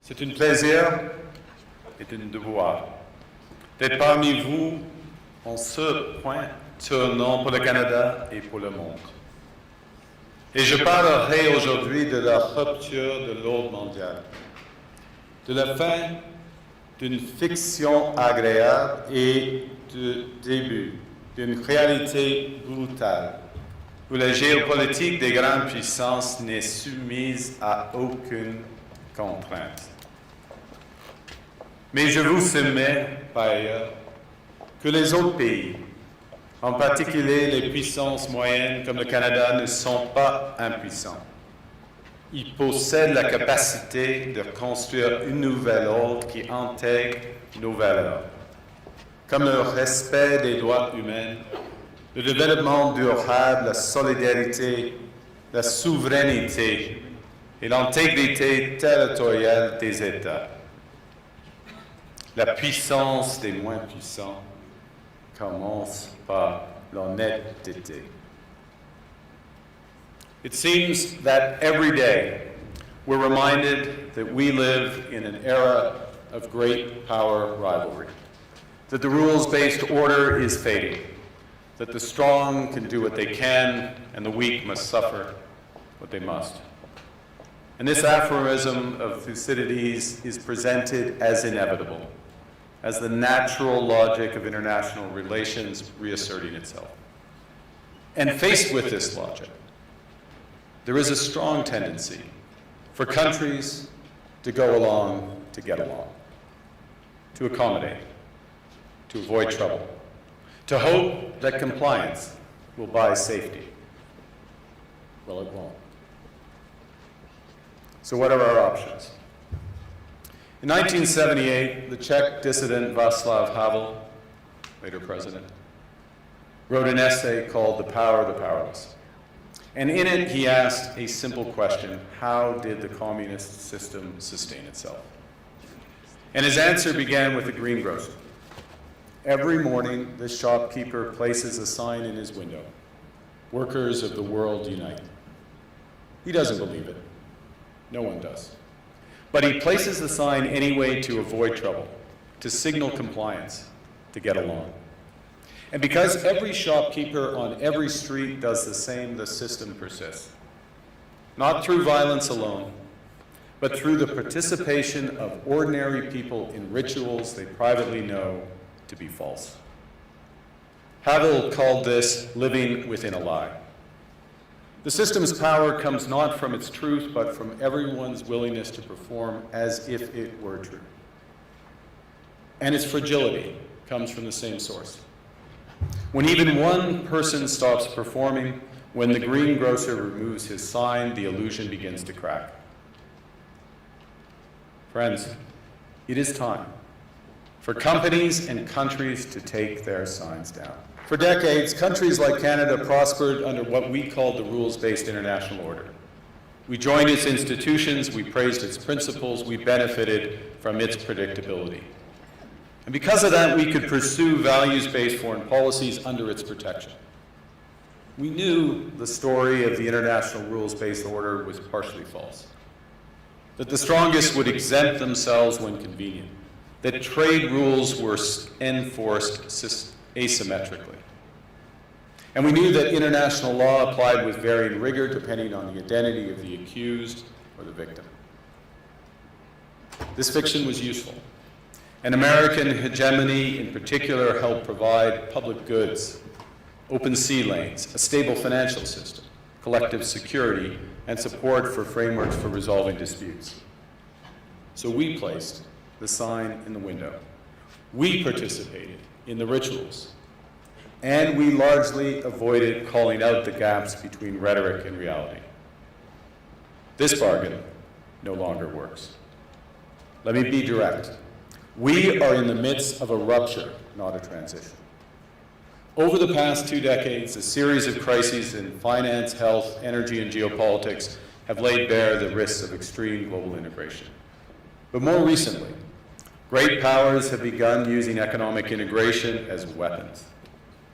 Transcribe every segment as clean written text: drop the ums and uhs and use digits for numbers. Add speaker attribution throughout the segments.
Speaker 1: C'est un plaisir et un devoir d'être parmi vous en ce point tournant pour le Canada et pour le monde. Et je parlerai aujourd'hui de la rupture de l'ordre mondial, de la fin d'une fiction agréable et du début d'une réalité brutale, où la géopolitique des grandes puissances n'est soumise à aucune contrainte. Mais je vous soumets, par ailleurs, que les autres pays, en particulier les puissances moyennes comme le Canada, ne sont pas impuissants. Ils possèdent la capacité de construire une nouvelle ordre qui intègre nos valeurs, comme le respect des droits humains, le développement durable, la solidarité, la souveraineté et l'intégrité territoriale des États. La puissance des moins puissants commence par l'honnêteté. It seems that every day we're reminded that we live in an era of great power rivalry, that the rules-based order is fading, that the strong can do what they can and the weak must suffer what they must. And this aphorism of Thucydides is presented as inevitable, as the natural logic of international relations reasserting itself. And faced with this logic, there is a strong tendency for countries to go along to get along, to accommodate, to avoid trouble, to hope that compliance will buy safety. Well, it won't. So what are our options? In 1978, the Czech dissident Václav Havel, later president, wrote an essay called The Power of the Powerless. And in it, he asked a simple question: how did the communist system sustain itself? And his answer began with the greengrocer. Every morning, the shopkeeper places a sign in his window: "Workers of the world unite." He doesn't believe it. No one does. But he places the sign anyway to avoid trouble, to signal compliance, to get along. And because every shopkeeper on every street does the same, the system persists. Not through violence alone, but through the participation of ordinary people in rituals they privately know to be false. Havel called this living within a lie. The system's power comes not from its truth, but from everyone's willingness to perform as if it were true. And its fragility comes from the same source. When even one person stops performing, when the greengrocer removes his sign, the illusion begins to crack. Friends, it is time for companies and countries to take their signs down. For decades, countries like Canada prospered under what we called the rules-based international order. We joined its institutions, we praised its principles, we benefited from its predictability. And because of that, we could pursue values-based foreign policies under its protection. We knew the story of the international rules-based order was partially false, that the strongest would exempt themselves when convenient, that trade rules were enforced asymmetrically. And we knew that international law applied with varying rigor depending on the identity of the accused or the victim. This fiction was useful. And American hegemony in particular helped provide public goods, open sea lanes, a stable financial system, collective security, and support for frameworks for resolving disputes. So we placed the sign in the window. We participated in the rituals. And we largely avoided calling out the gaps between rhetoric and reality. This bargain no longer works. Let me be direct. We are in the midst of a rupture, not a transition. Over the past 2 decades, a series of crises in finance, health, energy, and geopolitics have laid bare the risks of extreme global integration. But more recently, great powers have begun using economic integration as weapons.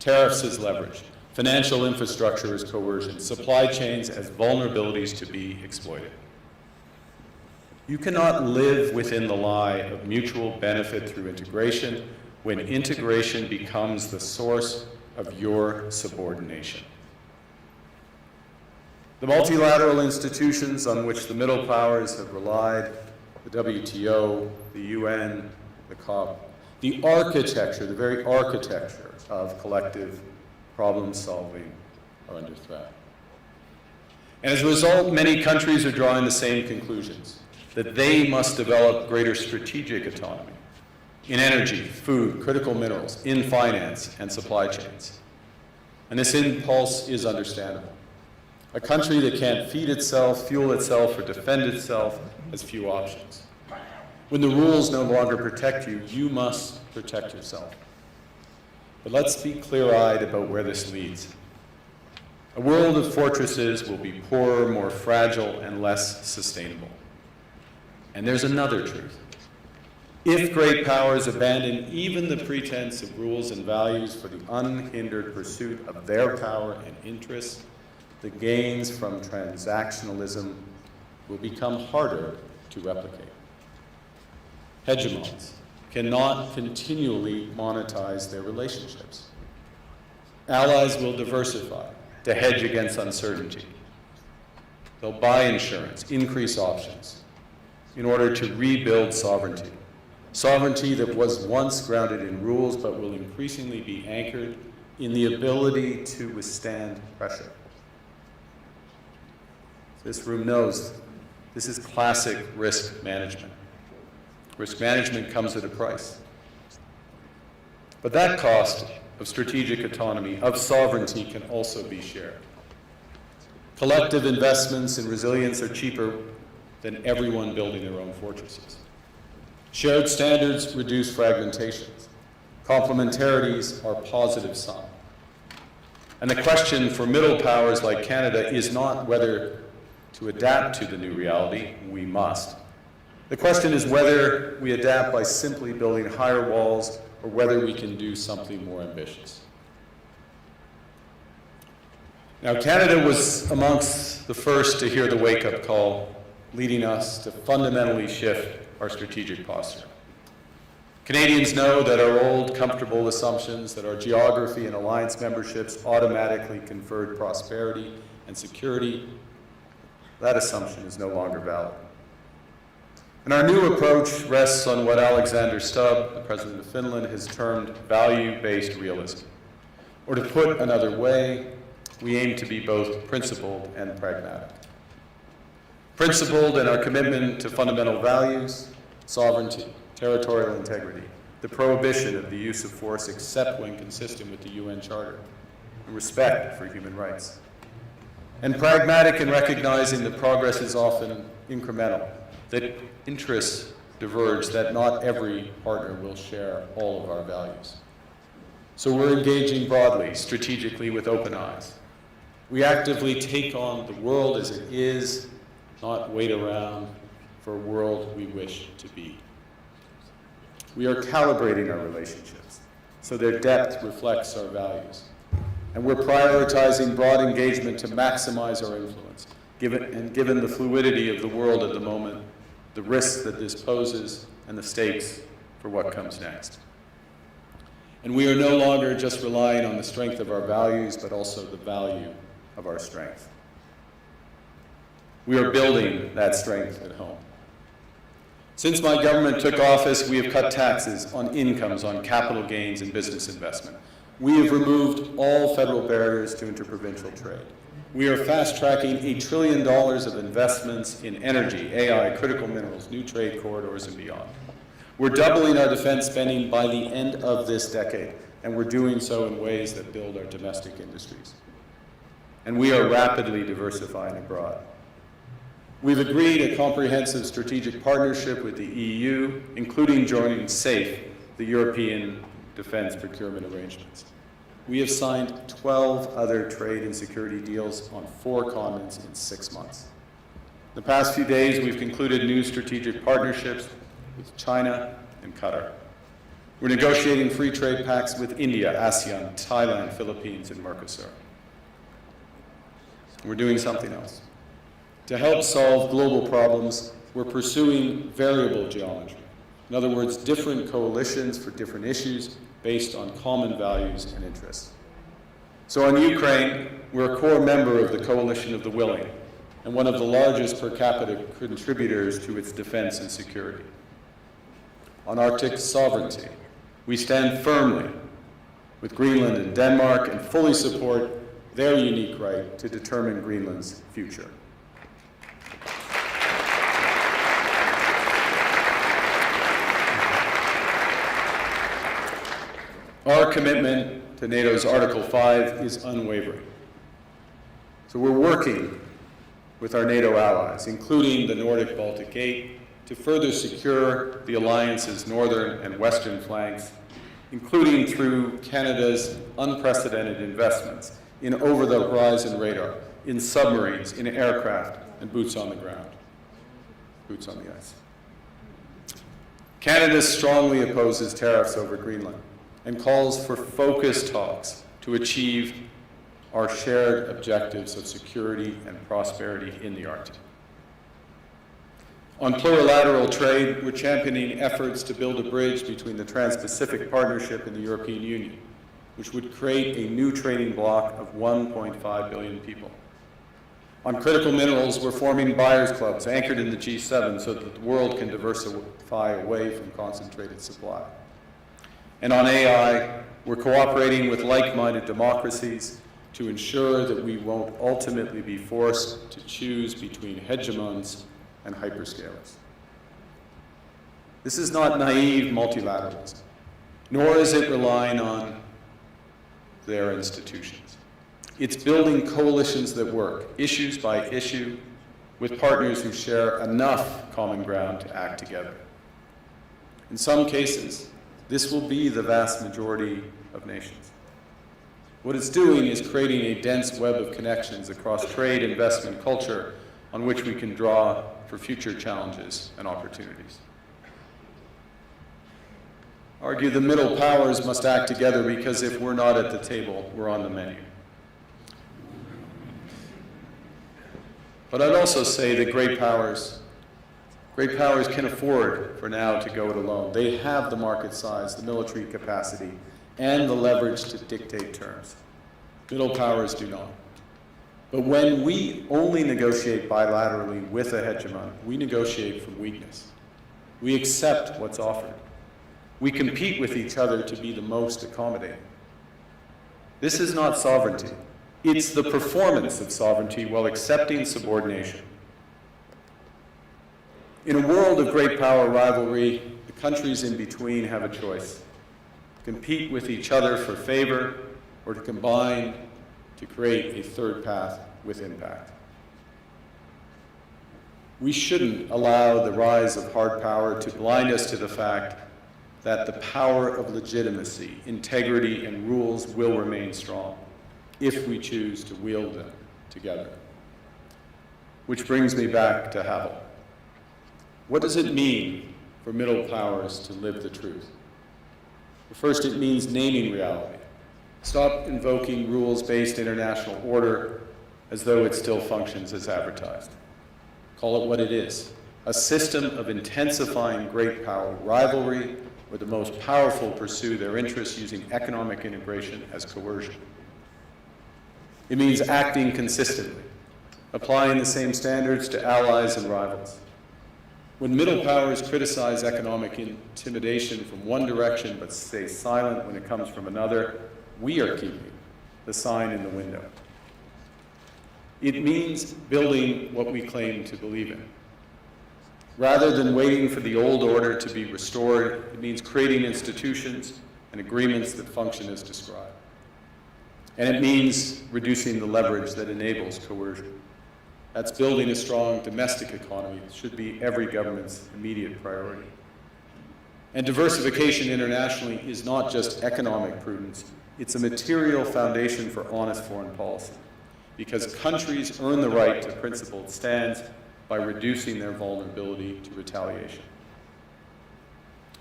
Speaker 1: Tariffs as leverage, financial infrastructure as coercion, supply chains as vulnerabilities to be exploited. You cannot live within the lie of mutual benefit through integration when integration becomes the source of your subordination. The multilateral institutions on which the middle powers have relied, the WTO, the UN, the COP, the architecture, the very architecture of collective problem solving are under threat. And as a result, many countries are drawing the same conclusions, that they must develop greater strategic autonomy in energy, food, critical minerals, in finance, and supply chains. And this impulse is understandable. A country that can't feed itself, fuel itself, or defend itself has few options. When the rules no longer protect you, you must protect yourself. But let's be clear-eyed about where this leads. A world of fortresses will be poorer, more fragile, and less sustainable. And there's another truth. If great powers abandon even the pretense of rules and values for the unhindered pursuit of their power and interests, the gains from transactionalism will become harder to replicate. Hegemons cannot continually monetize their relationships. Allies will diversify to hedge against uncertainty. They'll buy insurance, increase options, in order to rebuild sovereignty. Sovereignty that was once grounded in rules but will increasingly be anchored in the ability to withstand pressure. This room knows this is classic risk management. Risk management comes at a price. But that cost of strategic autonomy, of sovereignty, can also be shared. Collective investments in resilience are cheaper than everyone building their own fortresses. Shared standards reduce fragmentations. Complementarities are positive sum. And the question for middle powers like Canada is not whether to adapt to the new reality. We must. The question is whether we adapt by simply building higher walls or whether we can do something more ambitious. Now, Canada was amongst the first to hear the wake-up call, leading us to fundamentally shift our strategic posture. Canadians know that our old, comfortable assumptions that our geography and alliance memberships automatically conferred prosperity and security, that assumption is no longer valid. And our new approach rests on what Alexander Stubb, the President of Finland, has termed value-based realism. Or to put another way, we aim to be both principled and pragmatic. Principled in our commitment to fundamental values, sovereignty, territorial integrity, the prohibition of the use of force except when consistent with the UN Charter, and respect for human rights. And pragmatic in recognizing that progress is often incremental, that interests diverge, that not every partner will share all of our values. So we're engaging broadly, strategically, with open eyes. We actively take on the world as it is, not wait around for a world we wish to be. We are calibrating our relationships so their depth reflects our values. And we're prioritizing broad engagement to maximize our influence, given the fluidity of the world at the moment, the risks that this poses, and the stakes for what comes next. And we are no longer just relying on the strength of our values, but also the value of our strength. We are building that strength at home. Since my government took office, we have cut taxes on incomes, on capital gains, and business investment. We have removed all federal barriers to interprovincial trade. We are fast-tracking $1 trillion of investments in energy, AI, critical minerals, new trade corridors, and beyond. We're doubling our defense spending by the end of this decade, and we're doing so in ways that build our domestic industries. And we are rapidly diversifying abroad. We've agreed a comprehensive strategic partnership with the EU, including joining SAFE, the European Defense Procurement Arrangements. We have signed 12 other trade and security deals on 4 continents in 6 months. The past few days, we've concluded new strategic partnerships with China and Qatar. We're negotiating free trade pacts with India, ASEAN, Thailand, Philippines, and Mercosur. We're doing something else. To help solve global problems, we're pursuing variable geometry. In other words, different coalitions for different issues based on common values and interests. So on Ukraine, we're a core member of the Coalition of the Willing and one of the largest per capita contributors to its defense and security. On Arctic sovereignty, we stand firmly with Greenland and Denmark and fully support their unique right to determine Greenland's future. Our commitment to NATO's Article 5 is unwavering. So we're working with our NATO allies, including the Nordic-Baltic Gate, to further secure the alliance's northern and western flanks, including through Canada's unprecedented investments in over-the-horizon radar, in submarines, in aircraft, and boots on the ground, boots on the ice. Canada strongly opposes tariffs over Greenland and calls for focused talks to achieve our shared objectives of security and prosperity in the Arctic. On plurilateral trade, we're championing efforts to build a bridge between the Trans-Pacific Partnership and the European Union, which would create a new trading bloc of 1.5 billion people. On critical minerals, we're forming buyers' clubs anchored in the G7 so that the world can diversify away from concentrated supply. And on AI, we're cooperating with like-minded democracies to ensure that we won't ultimately be forced to choose between hegemons and hyperscalers. This is not naive multilateralism, nor is it relying on their institutions. It's building coalitions that work, issues by issue, with partners who share enough common ground to act together. In some cases, this will be the vast majority of nations. What it's doing is creating a dense web of connections across trade, investment, culture, on which we can draw for future challenges and opportunities. Argue the middle powers must act together because if we're not at the table, we're on the menu. But I'd also say that great powers can afford for now to go it alone. They have the market size, the military capacity, and the leverage to dictate terms. Middle powers do not. But when we only negotiate bilaterally with a hegemon, we negotiate from weakness. We accept what's offered. We compete with each other to be the most accommodating. This is not sovereignty. It's the performance of sovereignty while accepting subordination. In a world of great power rivalry, the countries in between have a choice: compete with each other for favor, or to combine to create a third path with impact. We shouldn't allow the rise of hard power to blind us to the fact that the power of legitimacy, integrity, and rules will remain strong if we choose to wield them together. Which brings me back to Havel. What does it mean for middle powers to live the truth? First, it means naming reality. Stop invoking rules-based international order as though it still functions as advertised. Call it what it is: a system of intensifying great power rivalry where the most powerful pursue their interests using economic integration as coercion. It means acting consistently, applying the same standards to allies and rivals. When middle powers criticize economic intimidation from one direction but stay silent when it comes from another, we are keeping the sign in the window. It means building what we claim to believe in. Rather than waiting for the old order to be restored, it means creating institutions and agreements that function as described. And it means reducing the leverage that enables coercion. That's building a strong domestic economy. It should be every government's immediate priority. And diversification internationally is not just economic prudence, it's a material foundation for honest foreign policy, because countries earn the right to principled stands by reducing their vulnerability to retaliation.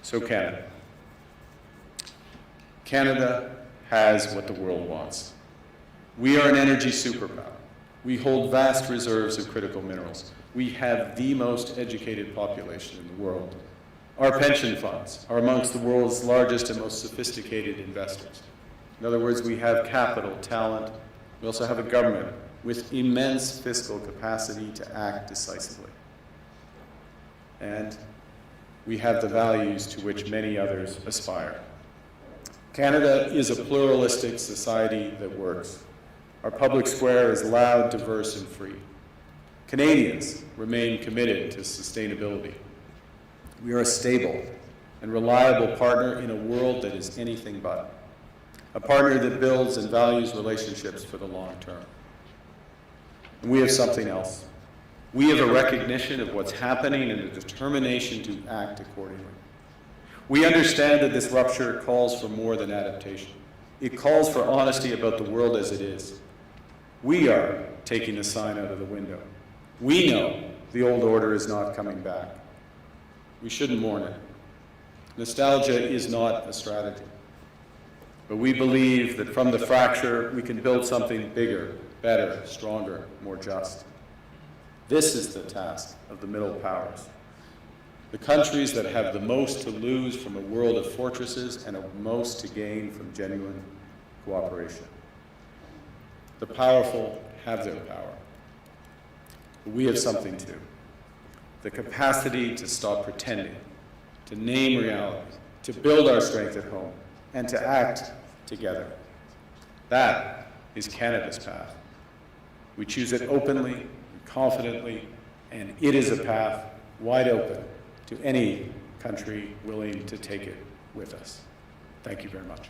Speaker 1: So Canada. Canada has what the world wants. We are an energy superpower. We hold vast reserves of critical minerals. We have the most educated population in the world. Our pension funds are amongst the world's largest and most sophisticated investors. In other words, we have capital, talent. We also have a government with immense fiscal capacity to act decisively. And we have the values to which many others aspire. Canada is a pluralistic society that works. Our public square is loud, diverse, and free. Canadians remain committed to sustainability. We are a stable and reliable partner in a world that is anything but. A partner that builds and values relationships for the long term. And we have something else. We have a recognition of what's happening and a determination to act accordingly. We understand that this rupture calls for more than adaptation. It calls for honesty about the world as it is. We are taking the sign out of the window. We know the old order is not coming back. We shouldn't mourn it. Nostalgia is not a strategy. But we believe that from the fracture, we can build something bigger, better, stronger, more just. This is the task of the middle powers. The countries that have the most to lose from a world of fortresses and most to gain from genuine cooperation. The powerful have their power. But we have something too. The capacity to stop pretending, to name reality, to build our strength at home, and to act together. That is Canada's path. We choose it openly and confidently, and it is a path wide open to any country willing to take it with us. Thank you very much.